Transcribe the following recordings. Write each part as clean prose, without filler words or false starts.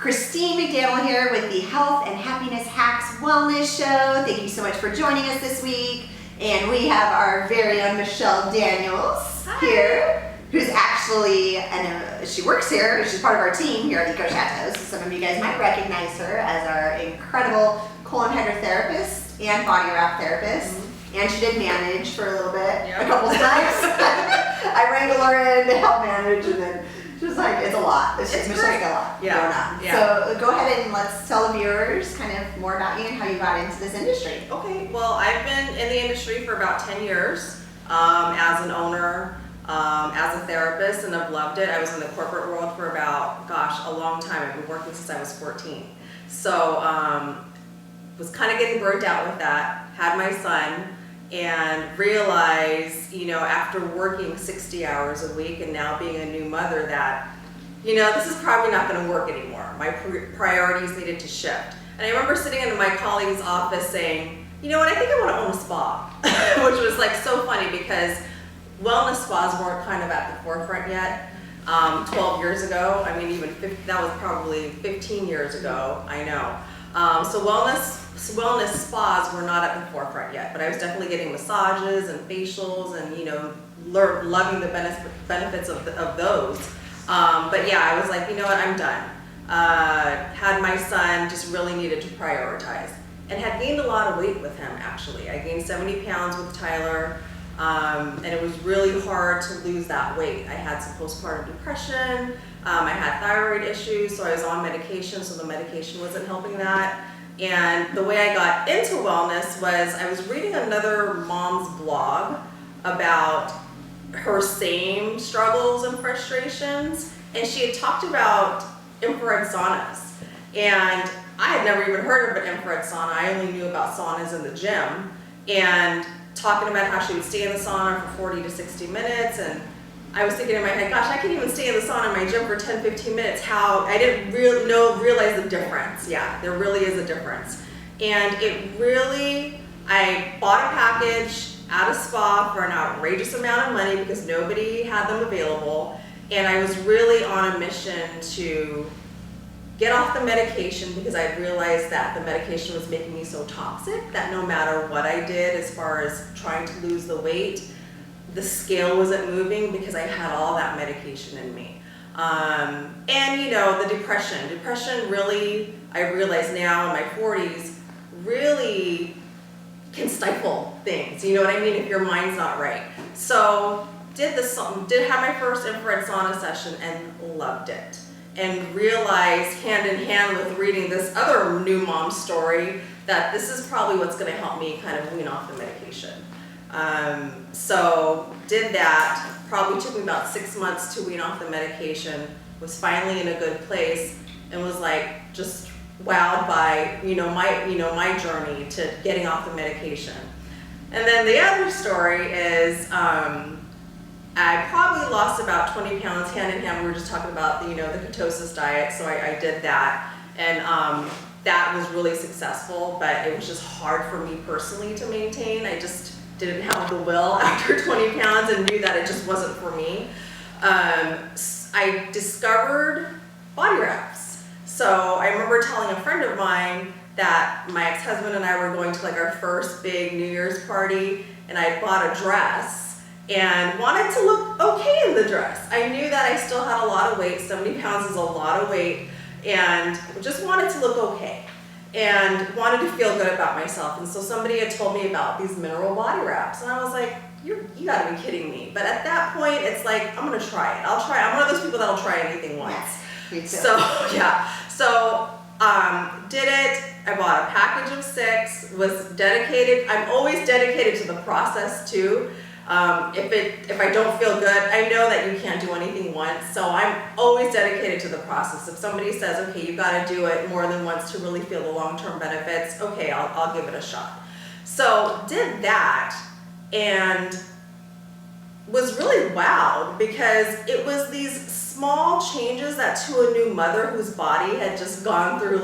Christine McDaniel here with the Health and Happiness Hacks Wellness Show. Thank you so much for joining us this week. And we have our very own Michelle Daniels here, who's actually, she works here, she's part of our team here at Eco Chateau, so some of you guys might recognize her as our incredible colon hydrotherapist and body wrap therapist. And she did manage for a little bit, a couple times. I wrangle her in to help manage, and then she was like, it's a lot. It's Michelle's got a lot going on. So go ahead and let's tell the viewers kind of more about you and how you got into this industry. Okay, well, I've been in the industry for about 10 years as an owner, as a therapist, and I've loved it. I was in the corporate world for about, a long time. I've been working since I was 14. So was kind of getting burnt out with that, had my son, and realized, after working 60 hours a week and now being a new mother that, this is probably not going to work anymore. My priorities needed to shift. And I remember sitting in my colleague's office saying, you know what, I think I want to own a spa, which was like so funny because wellness spas weren't kind of at the forefront yet. 12 years ago, that was probably 15 years ago, I know. So wellness spas were not at the forefront yet, but I was definitely getting massages and facials and, loving the benefits of those. But yeah, I was like, you know what, I'm done. Had my son, just really needed to prioritize, and had gained a lot of weight with him, actually. I gained 70 pounds with Tyler, and it was really hard to lose that weight. I had some postpartum depression, I had thyroid issues, so I was on medication, so the medication wasn't helping that. And the way I got into wellness was I was reading another mom's blog about her same struggles and frustrations, and she had talked about infrared saunas. And I had never even heard of an infrared sauna. I only knew about saunas in the gym, and talking about how she would stay in the sauna for 40 to 60 minutes, and I was thinking in my head, gosh, I can even stay in the sauna in my gym for 10, 15 minutes. How I didn't realize the difference. Yeah, there really is a difference. And I bought a package at a spa for an outrageous amount of money because nobody had them available. And I was really on a mission to get off the medication because I realized that the medication was making me so toxic that no matter what I did as far as trying to lose the weight, the scale wasn't moving because I had all that medication in me. And the depression really, I realize now in my 40s, really can stifle things, you know what I mean, if your mind's not right. So did have my first infrared sauna session and loved it. And realized hand in hand with reading this other new mom story that this is probably what's gonna help me kind of wean off the medication. So did that, probably took me about 6 months to wean off the medication, was finally in a good place, and was like just wowed by, my journey to getting off the medication. And then the other story is, I probably lost about 20 pounds hand in hand. We were just talking about the ketosis diet, so I did that, and that was really successful, but it was just hard for me personally to maintain. I just didn't have the will after 20 pounds and knew that it just wasn't for me. I discovered body wraps. So I remember telling a friend of mine that my ex-husband and I were going to our first big New Year's party, and I bought a dress and wanted to look okay in the dress. I knew that I still had a lot of weight, 70 pounds is a lot of weight, and just wanted to look okay and wanted to feel good about myself. And so somebody had told me about these mineral body wraps, and I was like, you gotta be kidding me. But at that point, it's like, I'm gonna try it. I'm one of those people that'll try anything once. Me too. So, yeah. So, did it. I bought a package of 6, was dedicated. I'm always dedicated to the process too. If I don't feel good, I know that you can't do anything once, so I'm always dedicated to the process. If somebody says, okay, you gotta do it more than once to really feel the long-term benefits, okay, I'll give it a shot. So did that, and was really wowed because it was these small changes that to a new mother whose body had just gone through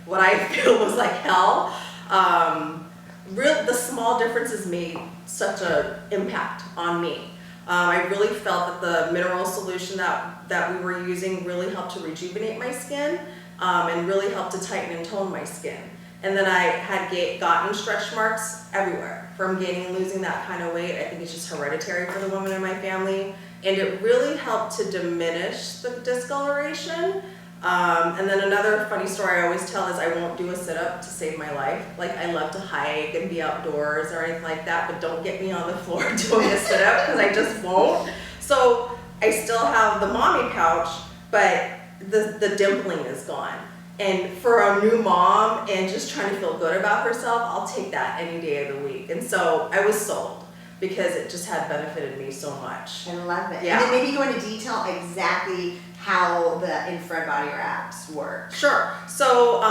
what I feel was like hell, the small differences made such an impact on me. I really felt that the mineral solution that we were using really helped to rejuvenate my skin, and really helped to tighten and tone my skin. And then I had gotten stretch marks everywhere from gaining and losing that kind of weight. I think it's just hereditary for the women in my family. And it really helped to diminish the discoloration. And then another funny story I always tell is I won't do a sit-up to save my life. Like, I love to hike and be outdoors or anything like that, but don't get me on the floor doing a sit-up because I just won't. So I still have the mommy pouch, but the dimpling is gone. And for a new mom and just trying to feel good about herself, I'll take that any day of the week. And so I was sold because it just had benefited me so much. I love it. Yeah. And then maybe go into detail exactly how the infrared body wraps work. Sure. So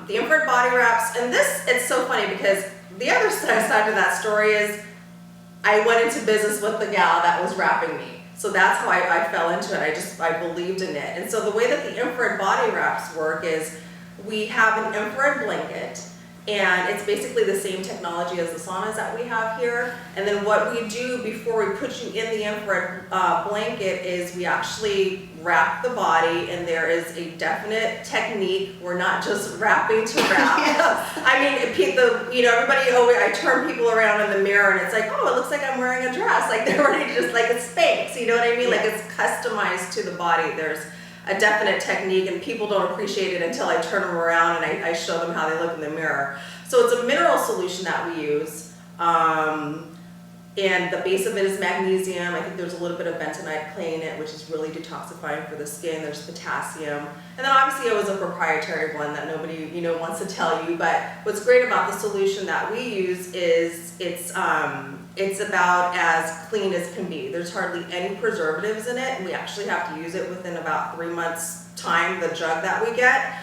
the infrared body wraps, and it's so funny because the other side to that story is I went into business with the gal that was wrapping me. So that's how I fell into it. I believed in it. And so the way that the infrared body wraps work is we have an infrared blanket, and it's basically the same technology as the saunas that we have here. And then what we do before we put you in the infrared blanket is we actually wrap the body, and there is a definite technique. We're not just wrapping to wrap. Yes. I mean, everybody always, I turn people around in the mirror and it's like, oh, it looks like I'm wearing a dress. Like they're ready to just, like it's Spanx, you know what I mean? Yeah. Like it's customized to the body. There's a definite technique, and people don't appreciate it until I turn them around and I show them how they look in the mirror. So it's a mineral solution that we use. And the base of it is magnesium. I think there's a little bit of bentonite clay in it, which is really detoxifying for the skin. There's potassium. And then obviously it was a proprietary blend that nobody, wants to tell you. But what's great about the solution that we use is it's about as clean as can be. There's hardly any preservatives in it. And we actually have to use it within about 3 months time, the jug that we get.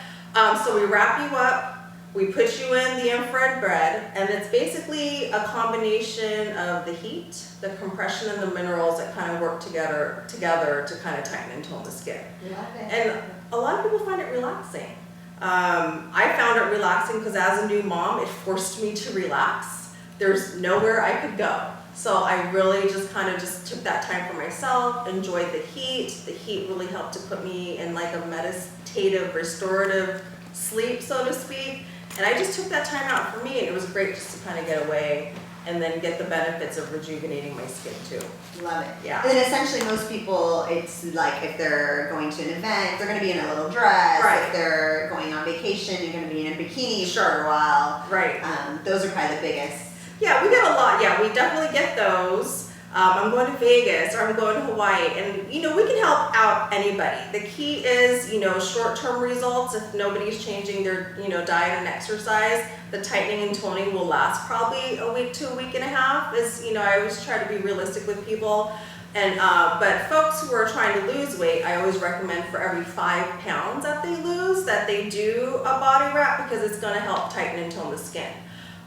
So we wrap you up. We put you in the infrared bed, and it's basically a combination of the heat, the compression, and the minerals that kind of work together to kind of tighten and tone the skin. Love it. And a lot of people find it relaxing. I found it relaxing because as a new mom, it forced me to relax. There's nowhere I could go. So I really just took that time for myself, enjoyed the heat. The heat really helped to put me in like a meditative, restorative sleep, so to speak. And I just took that time out for me, and it was great just to kind of get away and then get the benefits of rejuvenating my skin too. Love it. Yeah. And then essentially most people, it's like if they're going to an event, they're going to be in a little dress. Right. If they're going on vacation, you're going to be in a bikini Sure. for a while. Right. Those are probably the biggest. Yeah, we get a lot. Yeah, we definitely get those. I'm going to Vegas or I'm going to Hawaii, and we can help out anybody. The key is, short-term results. If nobody's changing their, diet and exercise, the tightening and toning will last probably a week to a week and a half. I always try to be realistic with people. And but folks who are trying to lose weight, I always recommend for every 5 pounds that they lose, that they do a body wrap, because it's going to help tighten and tone the skin.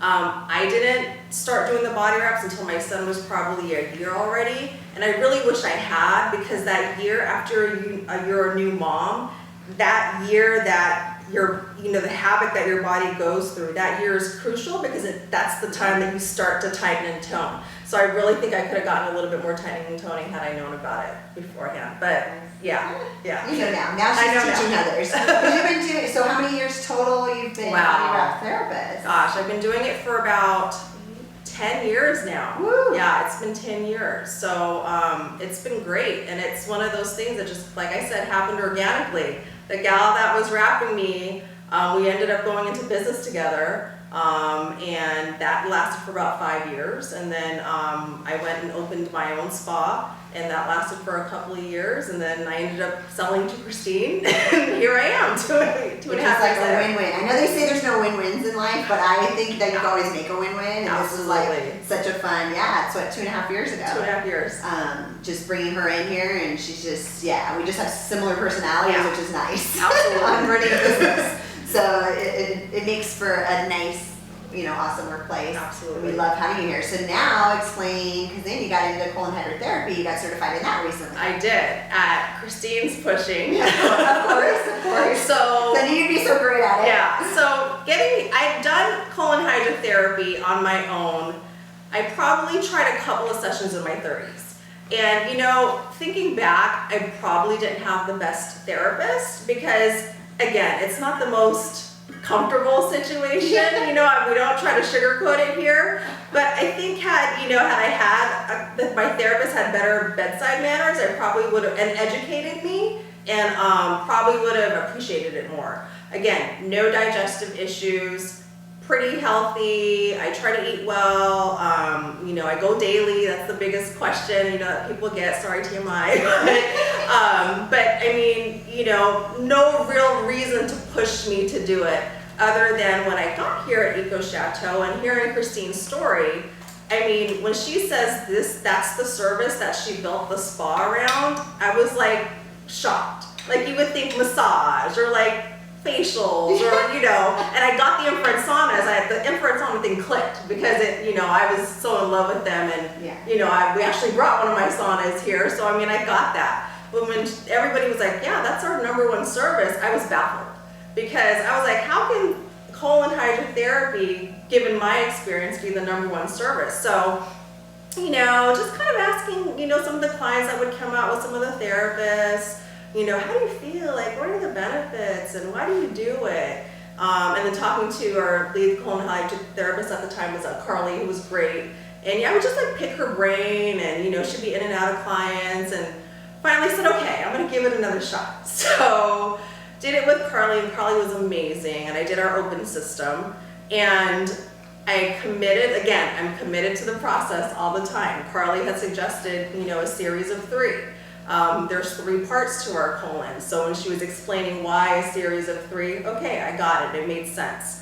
I didn't start doing the body wraps until my son was probably a year already, and I really wish I had, because that year after you're a new mom, that year that the habit that your body goes through, that year is crucial, because that's the time that you start to tighten and tone. So I really think I could have gotten a little bit more tightening and toning had I known about it beforehand. But yeah. You know now. Now she's teaching others. You've been doing, so how many years total you've been body wrap therapist? Gosh, I've been doing it for about 10 years now. Woo. Yeah, it's been 10 years. So it's been great. And it's one of those things that just, like I said, happened organically. The gal that was wrapping me, we ended up going into business together. And that lasted for about 5 years. And then I went and opened my own spa, and that lasted for a couple of years. And then I ended up selling to Christine, and here I am, two and a half like years a later. win-win. I know they say there's no win-wins in life, but I think that you can always make a win-win. And Absolutely. this is like such a fun, it's what, 2.5 years ago. 2.5 years. Just bringing her in here, and she's just, we just have similar personalities, which is nice. Absolutely. I'm running a business. So it makes for a nice, awesome workplace. Absolutely. We love having you here. So now explain, because then you got into colon hydrotherapy, you got certified in that recently. I did, at Christine's pushing. Of course. So you'd be so great at it. Yeah, so I'd done colon hydrotherapy on my own. I probably tried a couple of sessions in my 30s. And thinking back, I probably didn't have the best therapist, because again, it's not the most comfortable situation, you know, we don't try to sugarcoat it here, but I think had my therapist had better bedside manners, I probably would have, and educated me, and probably would have appreciated it more. Again, no digestive issues, pretty healthy, I try to eat well, I go daily, that's the biggest question, that people get, sorry TMI, but I mean, no real reason to push me to do it, other than when I got here at Eco Chateau and hearing Christine's story. I mean, when she says that's the service that she built the spa around, I was like shocked. Like you would think massage or like facials or, and I got the infrared saunas. The infrared sauna thing clicked because I was so in love with them, and we actually brought one of my saunas here, so I mean I got that. But when everybody was like, yeah, that's our #1 service, I was baffled because I was like, how can colon hydrotherapy, given my experience, be the #1 service? So just kind of asking some of the clients that would come out with some of the therapists, how do you feel? Like, what are the benefits and why do you do it? And then talking to our lead colon hydrotherapist at the time was Carly, who was great. And I would just like pick her brain, and she'd be in and out of clients, and finally said, okay, I'm gonna give it another shot. So did it with Carly, and Carly was amazing, and I did our open system, and I committed, again, I'm committed to the process all the time. Carly had suggested, a series of 3. There's 3 parts to our colon. So when she was explaining why a series of 3, okay, I got it, it made sense.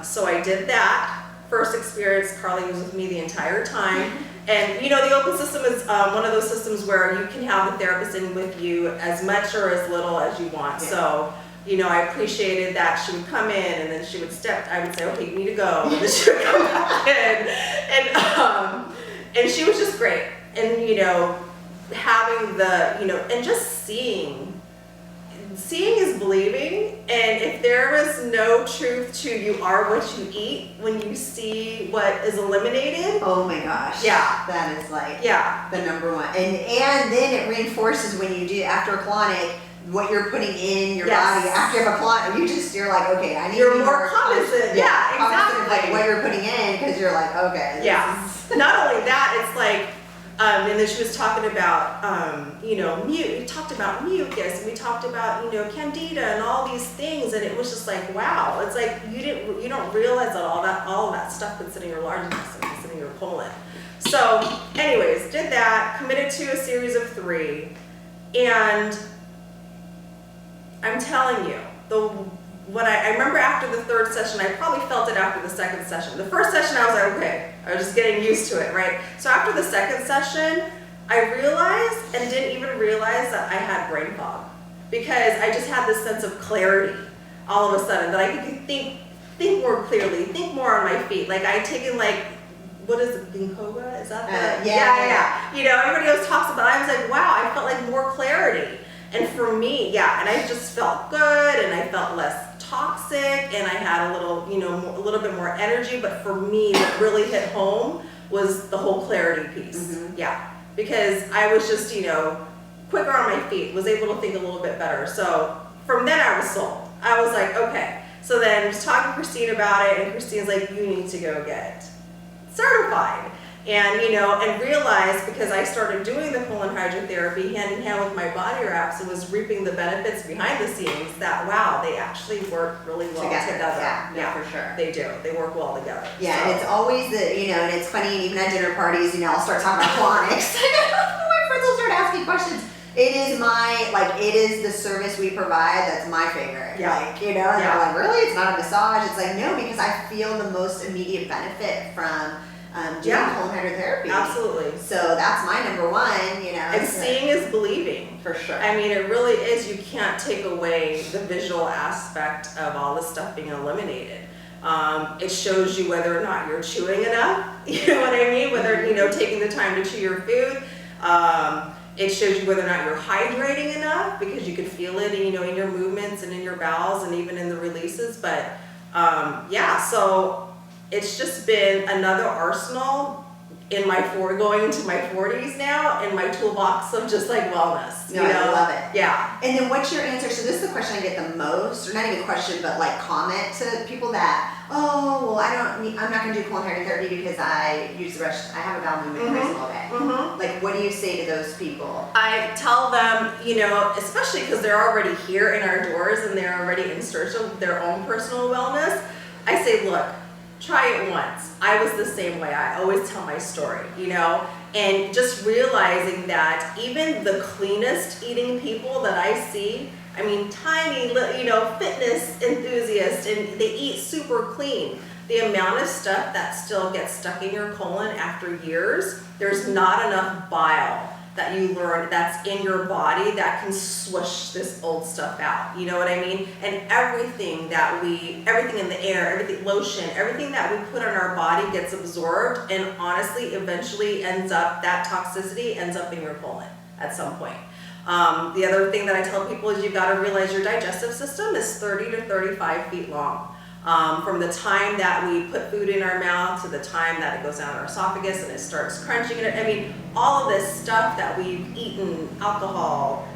So I did that. First experience, Carly was with me the entire time. And the open system is one of those systems where you can have the therapist in with you as much or as little as you want. Yeah. So, I appreciated that she would come in and then she would I would say, okay, you need to go. And then she would come back in. And she was just great. And, having and just seeing is believing, and if there was no truth to you are what you eat, when you see what is eliminated, oh my gosh, yeah, that is like the #1, and then it reinforces when you do after a colonic what you're putting in your body after you have a colonic. You're like, okay, I need you're to be more cognizant, exactly, of like what you're putting in, because you're like, okay, not only that, it's like and then she was talking about, we talked about mucus, and we talked about, candida and all these things, and it was just like, wow, it's like you don't realize that all of that stuff that's in your large intestine, that's in your colon. So, anyways, did that, committed to a series of 3, and I'm telling you, I remember after the 3rd session, I probably felt it after the 2nd session. The first session, I was like, okay, I was just getting used to it, right? So after the 2nd session, I realized, and didn't even realize, that I had brain fog, because I just had this sense of clarity all of a sudden, that I could think more clearly, think more on my feet. Like I'd taken what is it, ginkgo? Is that the? Yeah. Everybody else talks about it. I was like, wow, I felt like more clarity. And for me, and I just felt good, and I felt less toxic, and I had a little bit more energy. But for me, what really hit home was the whole clarity piece. Because I was just, quicker on my feet, was able to think a little bit better. So from then I was sold. I was like, okay. So then I was talking to Christine about it, and Christine's like, you need to go get certified. And, and realized, because I started doing the colon hydrotherapy hand in hand with my body wraps and was reaping the benefits behind the scenes, that, wow, they actually work really well together. Yeah, for sure. They do. They work well together. Yeah, so. And it's always and it's funny, even at dinner parties, I'll start talking about colonics. My friends will start asking questions. It is the service we provide that's my favorite. And they're like, really? It's not a massage? It's like, no, because I feel the most immediate benefit from doing colon hydrotherapy. Absolutely. So that's my #1, And seeing is believing. For sure. I mean, it really is. You can't take away the visual aspect of all the stuff being eliminated. It shows you whether or not you're chewing enough. You know what I mean? Whether, taking the time to chew your food. It shows you whether or not you're hydrating enough, because you can feel it, in your movements and in your bowels and even in the releases. But so it's just been another arsenal going into my 40s now, in my toolbox of just like wellness. No, I love it. Yeah. And then what's your answer? So this is the question I get the most, or not even question, but like comment to people that, oh, well, I'm not going to do colon hydrotherapy because I have a bowel movement every single day. Mm-hmm. Like, what do you say to those people? I tell them, especially because they're already here in our doors and they're already in search of their own personal wellness, I say, look, try it once. I was the same way. I always tell my story, and just realizing that even the cleanest eating people that I see, I mean, tiny, fitness enthusiasts, and they eat super clean. The amount of stuff that still gets stuck in your colon after years, there's not enough bile that you learn that's in your body that can swish this old stuff out. You know what I mean? And everything in the air, lotion, everything that we put on our body gets absorbed, and honestly, eventually that toxicity ends up in your colon at some point. The other thing that I tell people is you've got to realize your digestive system is 30 to 35 feet long. From the time that we put food in our mouth to the time that it goes down our esophagus and it starts crunching it. I mean, all of this stuff that we've eaten, alcohol,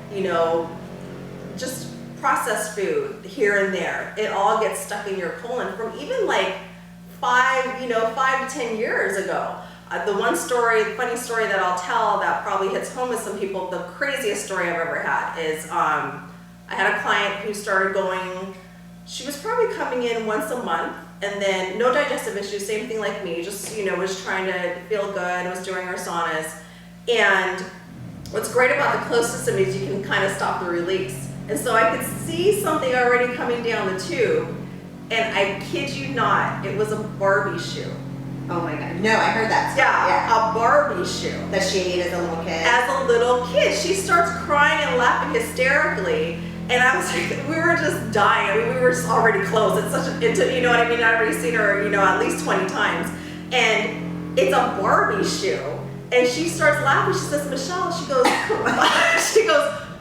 just processed food here and there, it all gets stuck in your colon from even like 5 to 10 years ago. The funny story that I'll tell that probably hits home with some people, the craziest story I've ever had is I had a client who started going. She was probably coming in once a month, and then no digestive issues, same thing like me, just, was trying to feel good, was doing her saunas. And what's great about the closed system is you can kind of stop the release. And so I could see something already coming down the tube, and I kid you not, it was a Barbie shoe. Oh my God. No, I heard that. Yeah, a Barbie shoe. That she ate as a little kid? As a little kid. She starts crying and laughing hysterically. And I was like, we were just dying. I mean, we were already close. It's you know what I mean? I've already seen her, at least 20 times. And it's a Barbie shoe. And she starts laughing. She says, Michelle, she goes,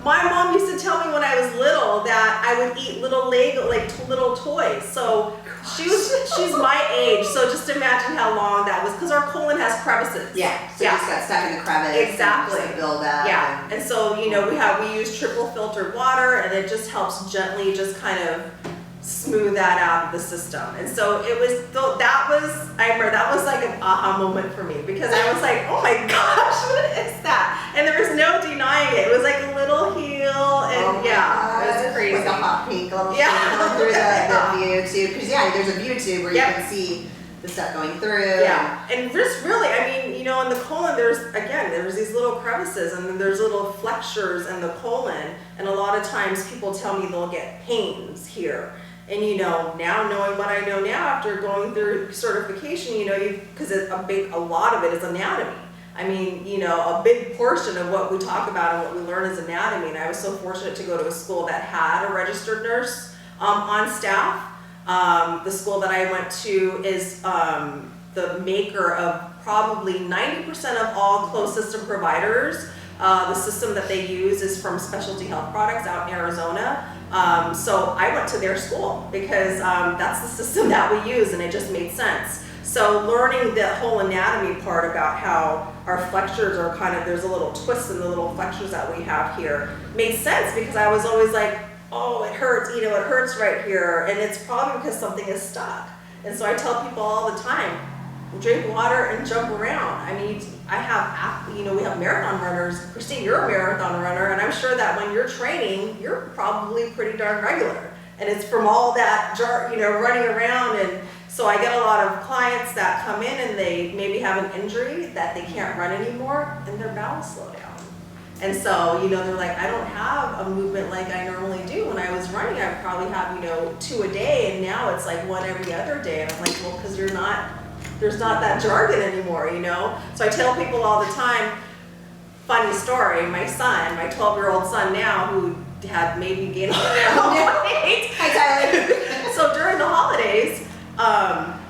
my mom used to tell me when I was little that I would eat little Lego, like little toys. So she's my age. So just imagine how long that was, because our colon has crevices. Yeah. So you just got stuck in the crevice. Exactly. And build up. Yeah. And so, we use triple filtered water, and it just helps gently just kind of smooth that out of the system. And so I remember that was like an aha moment for me, because I was like, oh my gosh, what is that? And there was no denying it. It was like a little heel, and it was crazy. Like a hot pink little going through the view tube. Because there's a view tube where you can see the stuff going through. Yeah, and just really, I mean, in the colon, there's these little crevices, and then there's little flexures in the colon, and a lot of times people tell me they'll get pains here. And now knowing what I know now after going through certification, because a lot of it is anatomy. I mean, a big portion of what we talk about and what we learn is anatomy. And I was so fortunate to go to a school that had a registered nurse on staff. The school that I went to is the maker of probably 90% of all closed system providers. The system that they use is from Specialty Health Products out in Arizona. So I went to their school because that's the system that we use, and it just made sense. So learning the whole anatomy part about how our flexures are there's a little twist in the little flexures that we have here made sense, because I was always like, oh, it hurts, it hurts right here, and it's probably because something is stuck. And so I tell people all the time, drink water and jump around. I mean, we have marathon runners. Christine, you're a marathon runner, and I'm sure that when you're training, you're probably pretty darn regular. And it's from all that, running around. And so I get a lot of clients that come in and they maybe have an injury that they can't run anymore, and their bowels slow down. And so, they're like, I don't have a movement like I normally do. When I was running, I would probably have, 2 a day, and now it's like 1 every other day. And I'm like, well, because there's not that jargon anymore, So I tell people all the time, funny story, my son, my 12-year-old son now, who had maybe gained a little weight. Hi, Tyler. So during the holidays,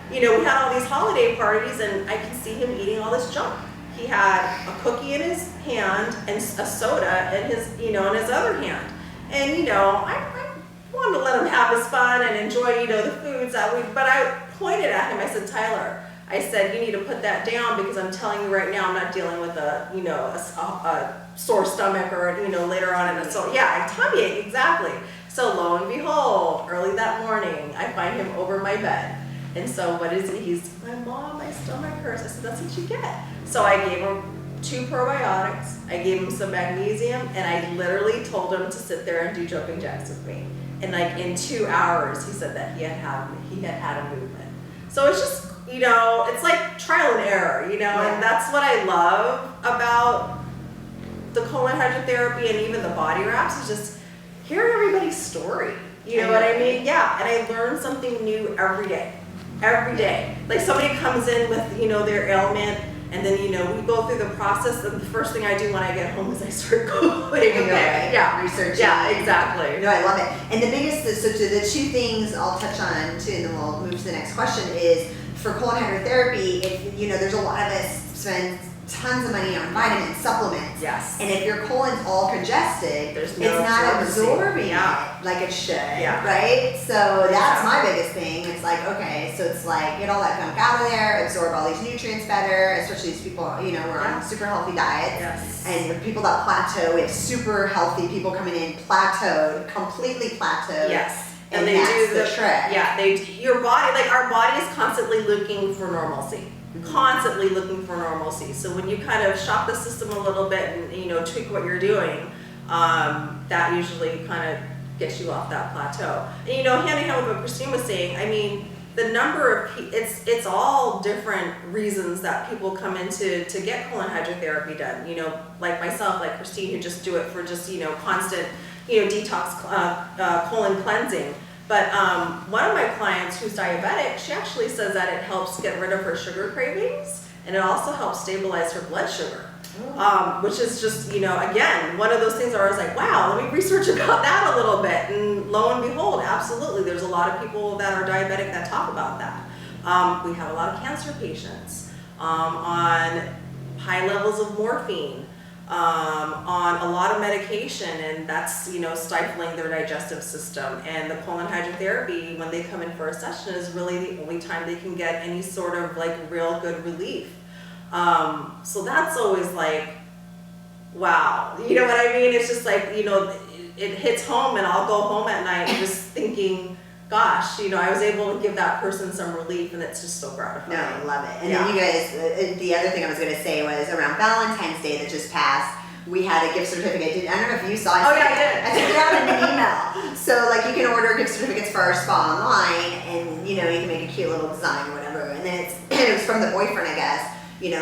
we had all these holiday parties, and I could see him eating all this junk. He had a cookie in his hand and a soda in his, in his other hand. And, I wanted to let him have his fun and enjoy, the foods but I pointed at him, I said, Tyler, I said, you need to put that down because I'm telling you right now, I'm not dealing with a sore stomach or, later on in a tummy ache, exactly. So lo and behold, early that morning, I find him over my bed. And so what is he? He's, my mom, my stomach hurts. I said, that's what you get. So I gave him 2 probiotics, I gave him some magnesium, and I literally told him to sit there and do jumping jacks with me. And like in 2 hours, he said that he had had a movement. So it's just, it's like trial and error, and that's what I love about the colon hydrotherapy and even the body wraps is just hearing everybody's story. You know what I mean? Yeah, and I learn something new every day. Every day. Like somebody comes in with, their ailment, and then, we go through the process, and the first thing I do when I get home is I start Googling. Yeah, researching. Yeah, exactly. No, I love it. And the biggest, so to the 2 things I'll touch on too, and then we'll move to the next question is, for colon hydrotherapy, if, there's a lot of us spend tons of money on vitamins, supplements. Yes. And if your colon's all congested, There's it's no not absorbing Yeah. it like it should, Yeah. right? So that's my biggest thing. It's like, okay, so it's like, get all that gunk out of there, absorb all these nutrients better, especially these people, we're on super healthy diets. Yes. And the people that plateau, we have super healthy people coming in plateaued, completely plateaued. Yes. And they that's do the trick. Yeah, your body, like our body is constantly looking for normalcy. Constantly looking for normalcy. So when you kind of shock the system a little bit and tweak what you're doing, that usually kind of gets you off that plateau. And hand in hand with what Christine was saying, I mean, the number of it's all different reasons that people come in to get colon hydrotherapy done. Like myself, like Christine, who just do it for just constant detox colon cleansing. But one of my clients who's diabetic, she actually says that it helps get rid of her sugar cravings, and it also helps stabilize her blood sugar. Which is just, again, one of those things where I was like, wow, let me research about that a little bit. And lo and behold, absolutely, there's a lot of people that are diabetic that talk about that. We have a lot of cancer patients on high levels of morphine, on a lot of medication, and that's, stifling their digestive system. And the colon hydrotherapy, when they come in for a session, is really the only time they can get any sort of like real good relief. So that's always like, wow, you know what I mean? It's just like, it hits home, and I'll go home at night just thinking, gosh, I was able to give that person some relief, and it's just so gratifying. No, I love it. And then you guys, the other thing I was going to say was around Valentine's Day that just passed, we had a gift certificate. I don't know if you saw it. Oh, yeah, I did. I sent it out in an email. So, like, you can order gift certificates for our spa online, and, you can make a cute little design or whatever. And then it was from the boyfriend, I guess.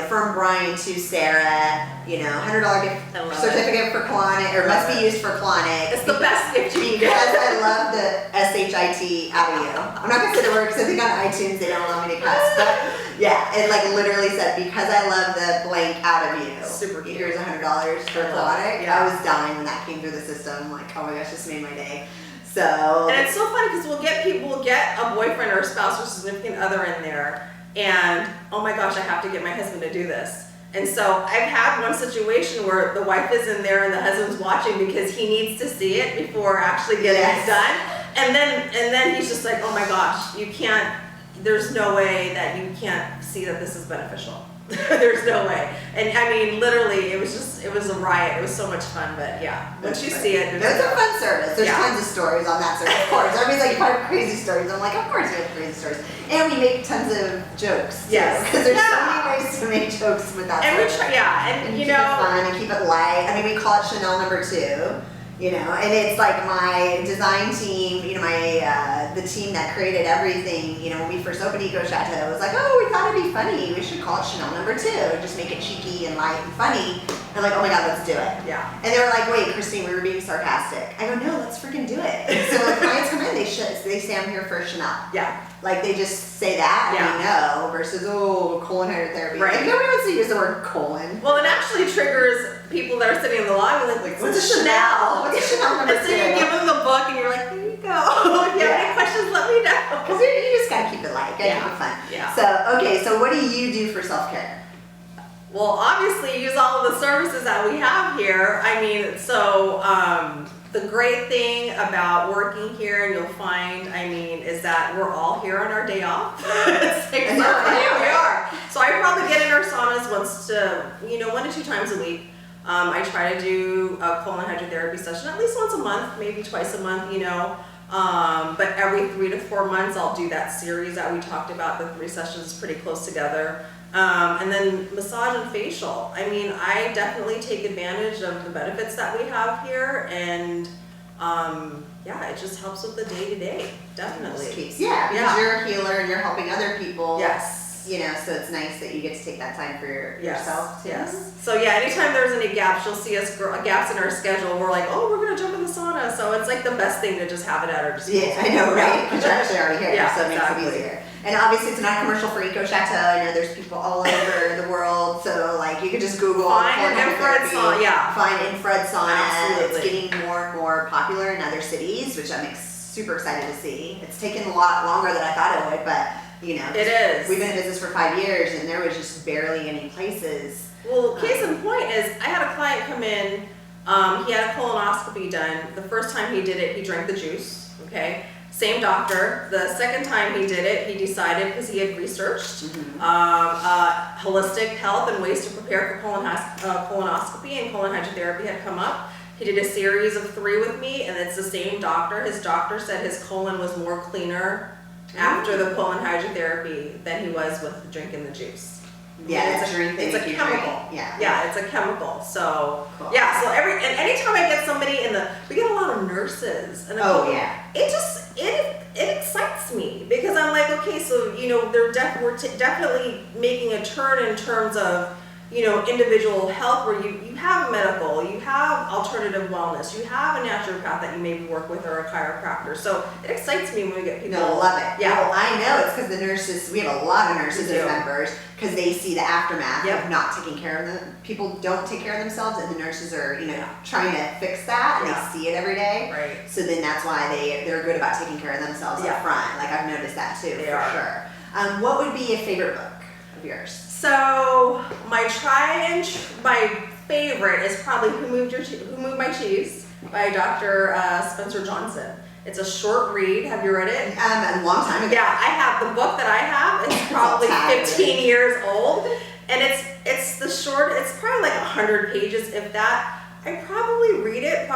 From Brian to Sarah, $100 gift certificate for colonic, or must be used for colonic. It's the best gift you can get. Because I love the SHIT out of you. I'm not going to say the word because I think on iTunes they don't allow me to cuss. But yeah, it like literally said, because I love the blank out of you. Super cute. Here's $100 for colonic. Yeah. I was dying when that came through the system. I'm like, oh my gosh, this made my day. So. And it's so funny because we'll get a boyfriend or a spouse or significant other in there. And oh my gosh, I have to get my husband to do this. And so I've had one situation where the wife is in there and the husband's watching because he needs to see it before actually getting it done. And then he's just like, oh my gosh, you can't, there's no way that you can't see that this is beneficial. There's no way. And I mean, literally, it was a riot. It was so much fun, but yeah, once you see it. It's a fun service. There's tons of stories on that service, of course. Everybody's like, you have crazy stories. I'm like, of course we have crazy stories. And we make tons of jokes. Yes. Because there's so many ways to make jokes with that. And we try, and keep it fun and keep it light. I mean, we call it Chanel number 2. And it's like my design team, the team that created everything, when we first opened Eco Chateau, was like, oh, we thought it'd be funny. We should call it Chanel number 2. Just make it cheeky and light and funny. And like, oh my God, let's do it. Yeah. And they were like, wait, Christine, we were being sarcastic. I go, no, let's freaking do it. So when clients come in, they say I'm here for Chanel. Yeah. Like they just say that and they know versus, oh, colon hydrotherapy. Right. Like nobody wants to use the word colon. Well, it actually triggers people that are sitting in the line and like, what's a Chanel? What's a Chanel number 2? And so you give them the book and you're like, here you go. If you have any questions, let me know. Because you just gotta keep it light, keep it fun. Yeah. So, okay, so what do you do for self-care? Well, obviously use all of the services that we have here. I mean, so the great thing about working here, and you'll find, is that we're all here on our day off. It's like, here we are. So I probably get in our saunas 1 to 2 times a week. I try to do a colon hydrotherapy session at least once a month, maybe twice a month, but every 3 to 4 months I'll do that series that we talked about, the 3 sessions pretty close together. And then massage and facial. I mean, I definitely take advantage of the benefits that we have here, and it just helps with the day-to-day, definitely. Because you're a healer and you're helping other people. Yes. So it's nice that you get to take that time for yourself too. Yes. So anytime there's any gaps, you'll see us gaps in our schedule. We're like, oh, we're gonna jump in the sauna. So it's like the best thing to just have it at our disposal. Yeah, I know, right? Because you're actually already here, so it makes exactly. it easier. And obviously it's not a commercial for Eco Chateau. I know there's people all over the world, so like you could just Google find infrared sauna. Find infrared sauna. Absolutely. It's getting more and more popular in other cities, which I'm super excited to see. It's taken a lot longer than I thought it would, but it is. We've been in business for 5 years, and there was just barely any places. Well, case in point is I had a client come in. He had a colonoscopy done. The first time he did it, he drank the juice. Okay. Same doctor. The second time he did it, he decided, because he had researched holistic health and ways to prepare for colonoscopy, and colon hydrotherapy had come up. He did a series of 3 with me, and it's the same doctor. His doctor said his colon was more cleaner after the colon hydrotherapy than he was with drinking the juice. Yeah, it's a chemical. Yeah, it's a chemical. So cool. anytime I get somebody we get a lot of nurses, and it excites me, because I'm like, okay, so we're definitely making a turn in terms of individual health, where you have medical, you have alternative wellness, you have a naturopath that you maybe work with, or a chiropractor. So it excites me when we get people. No, love it. Yeah. Well, I know it's because the nurses, we have a lot of nurses as members, because they see the aftermath of not taking care of them. People don't take care of themselves, and the nurses are, trying to fix that, and they see it every day. Right. So then that's why they're good about taking care of themselves up front. Like I've noticed that too, sure. What would be a favorite book of yours? So my favorite is probably Who Moved My Cheese by Dr. Spencer Johnson. It's a short read. Have you read it? A long time ago. Yeah, I have the book that I have. It's probably 15 years old, and it's probably like 100 pages, if that. I probably read it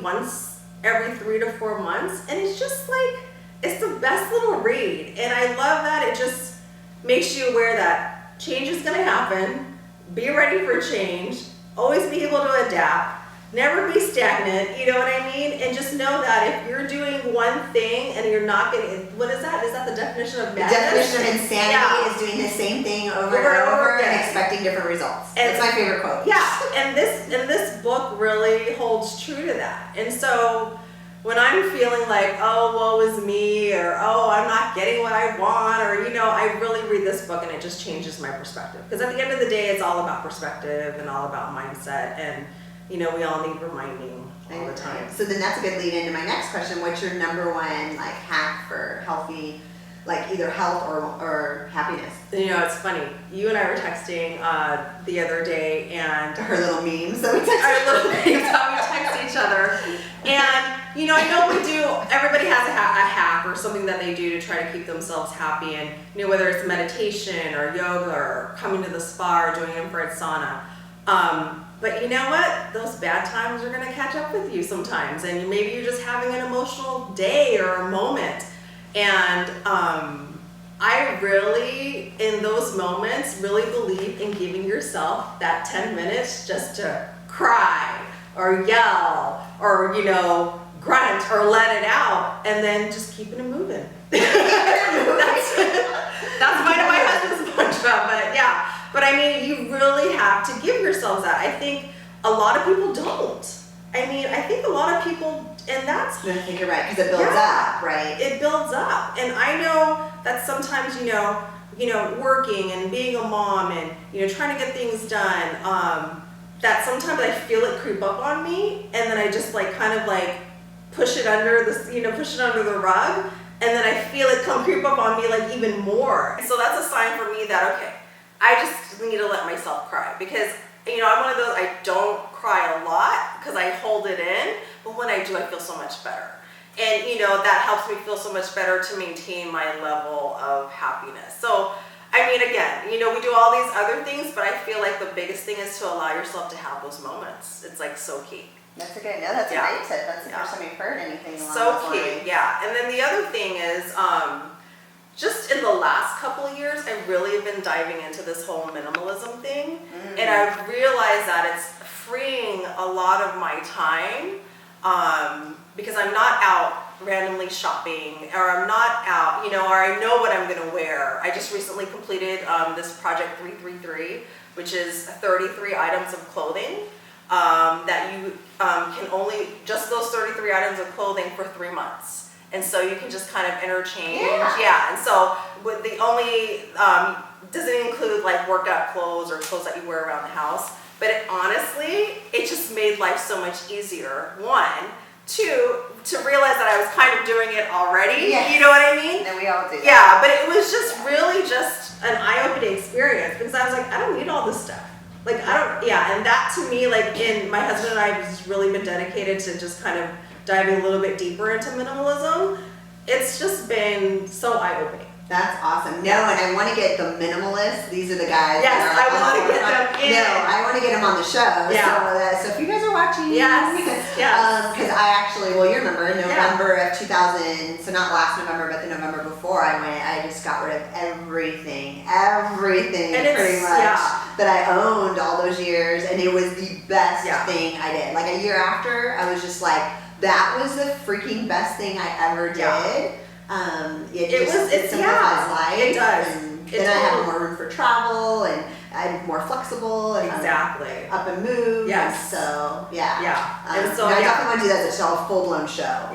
once every 3 to 4 months, and it's just like, it's the best little read, and I love that it just makes you aware that change is going to happen. Be ready for change. Always be able to adapt. Never be stagnant, you know what I mean? And just know that if you're doing one thing and you're not getting, what is that? Is that the definition of madness? The definition of insanity is doing the same thing over and over and expecting different results. That's my favorite quote. Yeah, and this book really holds true to that. And so when I'm feeling like, oh, woe is me, or oh, I'm not getting what I want, or I really read this book and it just changes my perspective. Because at the end of the day, it's all about perspective and all about mindset, and we all need reminding all the time. So then that's a good lead into my next question. What's your number one hack for healthy, either health or happiness? It's funny. You and I were texting the other day, and her little memes that we text. Our little memes that we text each other, and I know we do. Everybody has a hack or something that they do to try to keep themselves happy, and whether it's meditation or yoga or coming to the spa or doing infrared sauna. But you know what? Those bad times are going to catch up with you sometimes, and maybe you're just having an emotional day or a moment. And I really, in those moments, really believe in giving yourself that 10 minutes just to cry or yell or, grunt or let it out, and then just keeping it moving. That's my husband's mantra, but yeah. But I mean, you really have to give yourselves that. I think a lot of people don't. I think a lot of people, and that's... I think you're right, because it builds up, right? It builds up. And I know that sometimes, working and being a mom and, trying to get things done, that sometimes I feel it creep up on me, and then I just push it under the rug, and then I feel it creep up on me even more. So that's a sign for me that, okay, I just need to let myself cry, because I'm one of those, I don't cry a lot because I hold it in, but when I do, I feel so much better. And that helps me feel so much better to maintain my level of happiness. So I mean, again, you know, we do all these other things, but I feel like the biggest thing is to allow yourself to have those moments. It's like so key. That's a good, no, that's a great tip. That's the first time we've heard anything along those lines. Yeah. And then the other thing is, just in the last couple of years, I really have been diving into this whole minimalism thing. And I've realized that it's freeing a lot of my time, because I'm not out randomly shopping, or I'm not out, you know, or I know what I'm gonna wear. I just recently completed this project 333, which is 33 items of clothing that you can only, just those 33 items of clothing for 3 months. And so you can just kind of interchange. Yeah. And so with the only, doesn't include like workout clothes or clothes that you wear around the house. But honestly, it just made life so much easier. One, two, to realize that I was kind of doing it already. Yes. You know what I mean? And we all do. Yeah, but it was just really just an eye-opening experience, because I was like, I don't need all this stuff. Like, I don't, and that to me, like, my husband and I have just really been dedicated to just kind of diving a little bit deeper into minimalism. It's just been so eye-opening. That's awesome. No, and I want to get the minimalists. These are the guys. Yes, I want to get them in. No, I want to get them on the show. Yeah. So if you guys are watching, because I actually, well, you remember November of 2000. So not last November, but the November before I went. I just got rid of everything pretty much that I owned all those years, and it was the best thing I did. Like a year after, I was just like, that was the freaking best thing I ever did. It simplifies life. It does. And then I have more room for travel, and I'm more flexible, and I'm up and move. Yes. And so and so I definitely want to do that. It's a full blown show.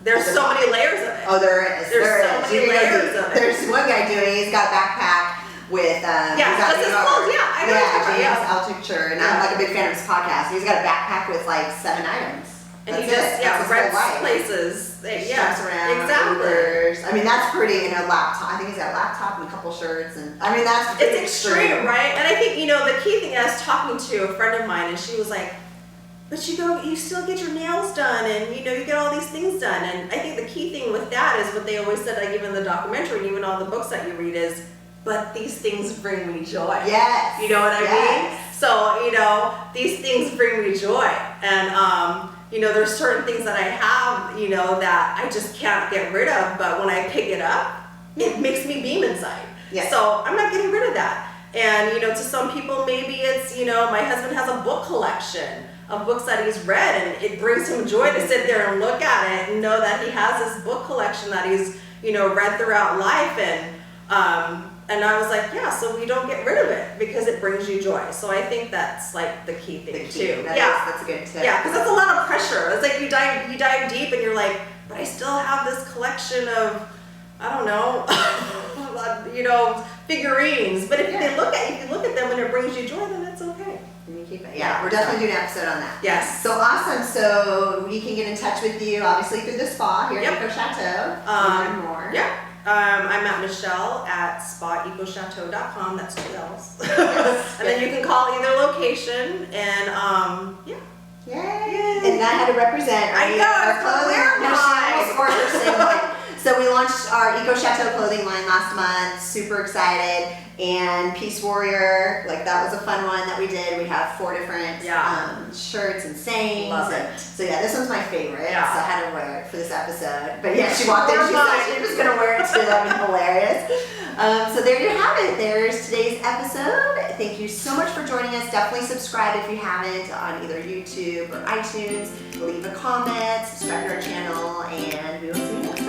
There's so many layers of it. Oh, there is. There's so many layers of it. There's one guy doing. He's got a backpack with that's his clothes. I know James Altucher, and I'm like a big fan of his podcast. He's got a backpack with like 7 items. And he just rents places. Jumps around. Exactly. Ubers. I mean, that's pretty. And a laptop. I think he's got a laptop and a couple shirts, and I mean that's it's extreme, right? And I think the key thing. I was talking to a friend of mine, and she was like, "But you still get your nails done, and you get all these things done." And I think the key thing with that is what they always said, like even the documentary, and even all the books that you read is, but these things bring me joy. Yes. You know what I mean? So these things bring me joy, and there's certain things that I have, that I just can't get rid of, but when I pick it up, it makes me beam inside. Yes. So I'm not getting rid of that. And, to some people, maybe it's, my husband has a book collection of books that he's read, and it brings him joy to sit there and look at it and know that he has this book collection that he's, read throughout life. And I was like, so we don't get rid of it because it brings you joy. So I think that's like the key thing too. That's a good tip. Yeah, because that's a lot of pressure. It's like you dive deep and you're like, but I still have this collection of, I don't know, figurines. But if you look at them and it brings you joy, then that's okay. And you keep it. Yeah, we're definitely doing an episode on that. Yes. So awesome. So we can get in touch with you, obviously through the spa here at Eco Chateau. And more. Yeah. I'm at Michelle at spaecochateau.com. That's 2 L's. And then you can call either location, and Yay! And I had to represent our clothing. So we launched our Eco Chateau clothing line last month. Super excited. And Peace Warrior, that was a fun one that we did. We have 4 different shirts and sayings. Love it. So this one's my favorite. Yeah. So I had to wear it for this episode. But she walked in, she said she was going to wear it too. That would be hilarious. So there you have it. There's today's episode. Thank you so much for joining us. Definitely subscribe if you haven't on either YouTube or iTunes. Leave a comment, subscribe to our channel, and we will see you next time.